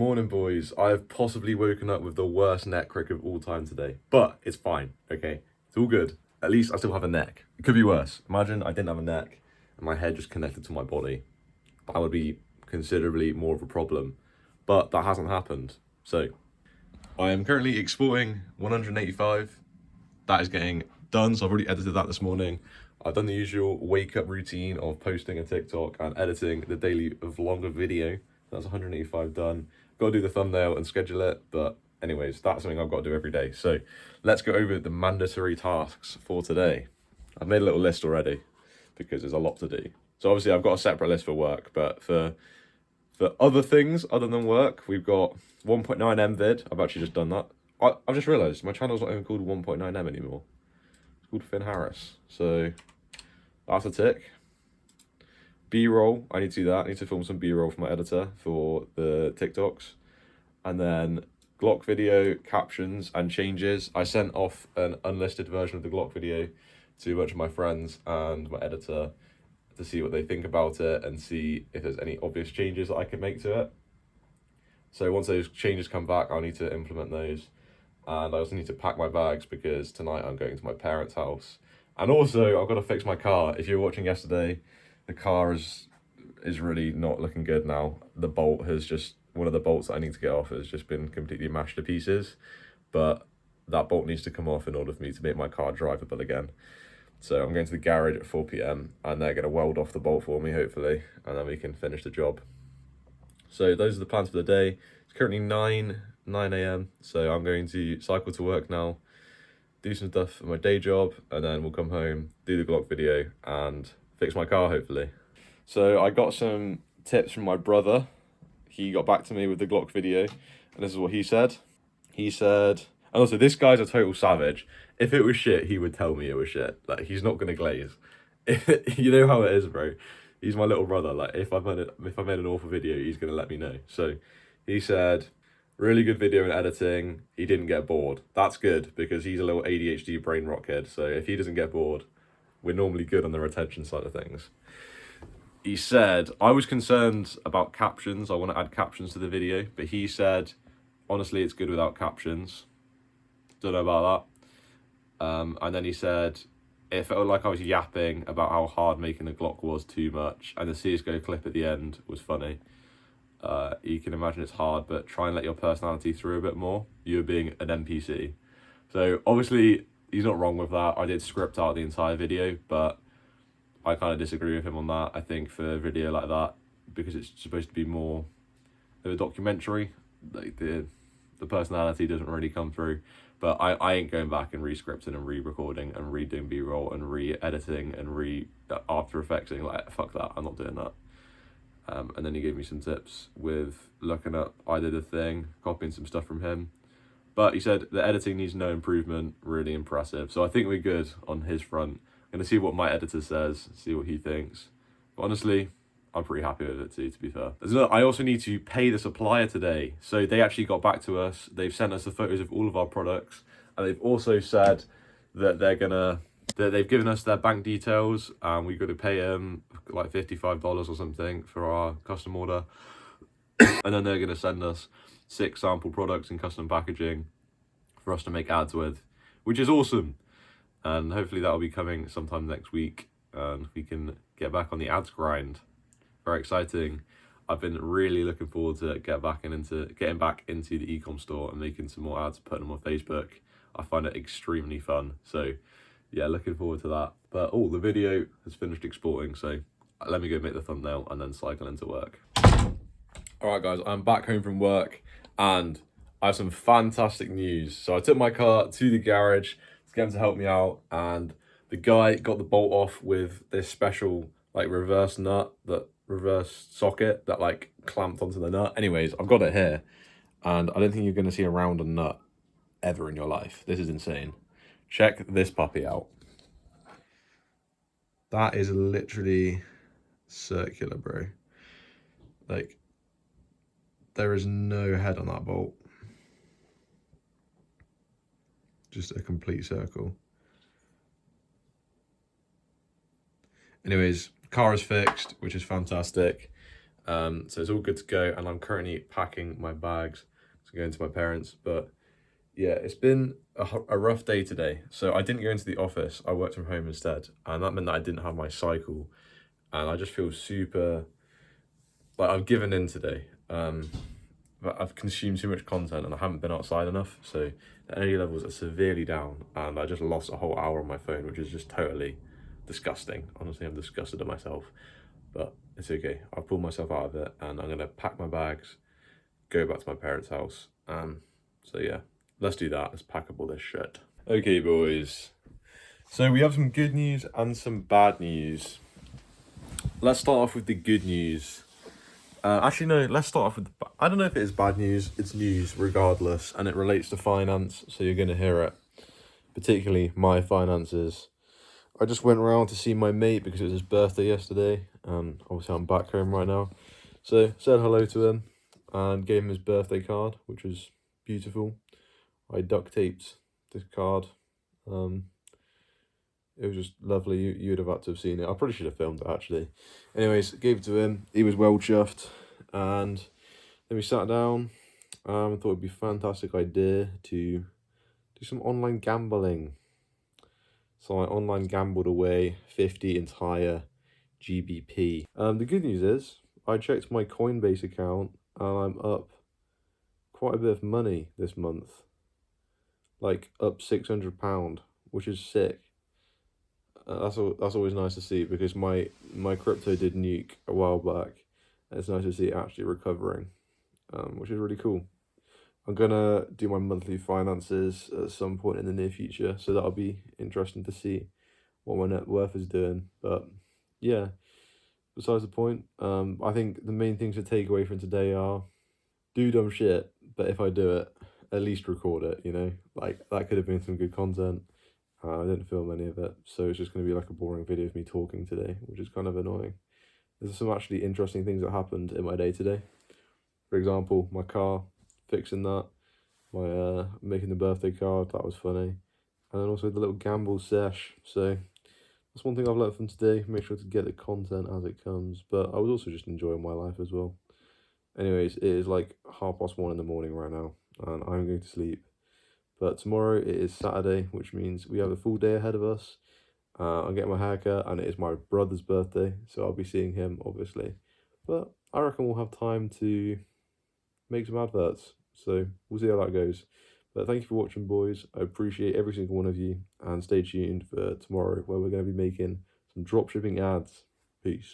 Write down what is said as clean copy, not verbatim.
Morning, boys. I have possibly woken up with the worst neck crick of all time today, but it's fine, okay? It's all good. At least I still have a neck. It could be worse. Imagine I didn't have a neck and my head just connected to my body. That would be considerably more of a problem, but that hasn't happened. So, I am currently exporting 185. That is getting done, so I've already edited that this morning. I've done the usual wake-up routine of posting a TikTok and editing the daily vlogger video. That's 185 done. Got to do the thumbnail and schedule it, but anyways, that's something I've got to do every day. So let's go over the mandatory tasks for today. I've made a little list already because there's a lot to do. So obviously I've got a separate list for work, but for other things other than work, we've got 1.9M vid. I've actually just done that. I've just realised my channel's not even called 1.9M anymore. It's called Finn Harris. So that's a tick. B-roll, I need to do that. I need to film some B-roll for my editor for the TikToks. And then Glock video, captions and changes. I sent off an unlisted version of the Glock video to a bunch of my friends and my editor to see what they think about it and see if there's any obvious changes that I can make to it. So once those changes come back, I'll need to implement those. And I also need to pack my bags because tonight I'm going to my parents' house. And also, I've got to fix my car. If you were watching yesterday, the car is really not looking good now. The bolt has just, one of the bolts that I need to get off has just been completely mashed to pieces. But that bolt needs to come off in order for me to make my car drivable again. So I'm going to the garage at 4 p.m. and they're going to weld off the bolt for me, hopefully. And then we can finish the job. So those are the plans for the day. It's currently 9 a.m. So I'm going to cycle to work now, do some stuff for my day job, and then we'll come home, do the Glock video, and fix my car, hopefully. So I got some tips from my brother. He got back to me with the Glock video, and this is what he said. He said, and also this guy's a total savage. If it was shit, he would tell me it was shit. Like, he's not gonna glaze. You know how it is, bro. He's my little brother. Like, if I made an awful video, he's gonna let me know. So he said, really good video in editing. He didn't get bored. That's good because he's a little ADHD brain rock kid. So if he doesn't get bored, we're normally good on the retention side of things. He said, I was concerned about captions. I want to add captions to the video, but he said, honestly, it's good without captions. Don't know about that. And then he said, it felt like I was yapping about how hard making a Glock was too much, and the CSGO clip at the end was funny. You can imagine it's hard, but try and let your personality through a bit more. You're being an NPC. So obviously, he's not wrong with that. I did script out the entire video, but I kind of disagree with him on that. I think for a video like that, because it's supposed to be more of a documentary, like the personality doesn't really come through. But I ain't going back and re-scripting and re-recording and redoing B-roll and re-editing and After Effectsing. Like, fuck that, I'm not doing that. And then he gave me some tips with looking up I Did a Thing, copying some stuff from him. But he said the editing needs no improvement, really impressive. So I think we're good on his front. I'm going to see what my editor says, see what he thinks. But honestly, I'm pretty happy with it too, to be fair. I also need to pay the supplier today. So they actually got back to us. They've sent us the photos of all of our products. And they've also said that they've given us their bank details and we've got to pay them like $55 or something for our custom order. And then they're going to send us 6 sample products in custom packaging for us to make ads with, which is awesome. And hopefully that'll be coming sometime next week and we can get back on the ads grind. Very exciting. I've been really looking forward to getting back into the e-com store and making some more ads, putting them on Facebook. I find it extremely fun. So yeah, looking forward to that. But the video has finished exporting, so let me go make the thumbnail and then cycle into work. All right, guys, I'm back home from work and I have some fantastic news. So I took my car to the garage to get him to help me out, and the guy got the bolt off with this special like reverse socket that like clamped onto the nut. Anyways, I've got it here, and I don't think you're going to see a rounder nut ever in your life. This is insane. Check this puppy out. That is literally circular, bro. Like, there is no head on that bolt. Just a complete circle. Anyways, car is fixed, which is fantastic. So it's all good to go, and I'm currently packing my bags to go into my parents'. But yeah, it's been a rough day today. So I didn't go into the office. I worked from home instead, and that meant that I didn't have my cycle, and I just feel super like I've given in today. But I've consumed too much content and I haven't been outside enough, so the energy levels are severely down, and I just lost a whole hour on my phone, which is just totally disgusting. Honestly, I'm disgusted at myself, but it's okay. I've pulled myself out of it, and I'm gonna pack my bags, go back to my parents' house. So yeah, let's do that. Let's pack up all this shit. Okay, boys. So we have some good news and some bad news. Let's start off with the good news. Actually, no, let's start off with I don't know if it is bad news, it's news regardless, and it relates to finance, so you're going to hear it, particularly my finances. I just went around to see my mate because it was his birthday yesterday, and obviously I'm back home right now. So, said hello to him and gave him his birthday card, which was beautiful. I duct taped this card. It was just lovely. You'd have had to have seen it. I probably should have filmed it actually. Anyways, gave it to him. He was well chuffed, and then we sat down. I thought it'd be a fantastic idea to do some online gambling. So I online gambled away 50 entire GBP. The good news is I checked my Coinbase account and I'm up quite a bit of money this month. Like up £600, which is sick. That's always nice to see, because my crypto did nuke a while back, and it's nice to see it actually recovering, which is really cool. I'm gonna do my monthly finances at some point in the near future, so that'll be interesting to see what my net worth is doing. But yeah, besides the point, I think the main things to take away from today are do dumb shit, but if I do it, at least record it. You know, like that could have been some good content. I didn't film any of it, so it's just going to be like a boring video of me talking today, which is kind of annoying. There's some actually interesting things that happened in my day today. For example, my car, fixing that, my making the birthday card, that was funny, and then also the little gamble sesh. So that's one thing I've learned from today. Make sure to get the content as it comes, but I was also just enjoying my life as well. Anyways, it is like 1:30 in the morning right now, and I'm going to sleep. But tomorrow it is Saturday, which means we have a full day ahead of us. I'm getting my haircut, and it is my brother's birthday, so I'll be seeing him, obviously. But I reckon we'll have time to make some adverts, so we'll see how that goes. But thank you for watching, boys. I appreciate every single one of you, and stay tuned for tomorrow, where we're going to be making some dropshipping ads. Peace.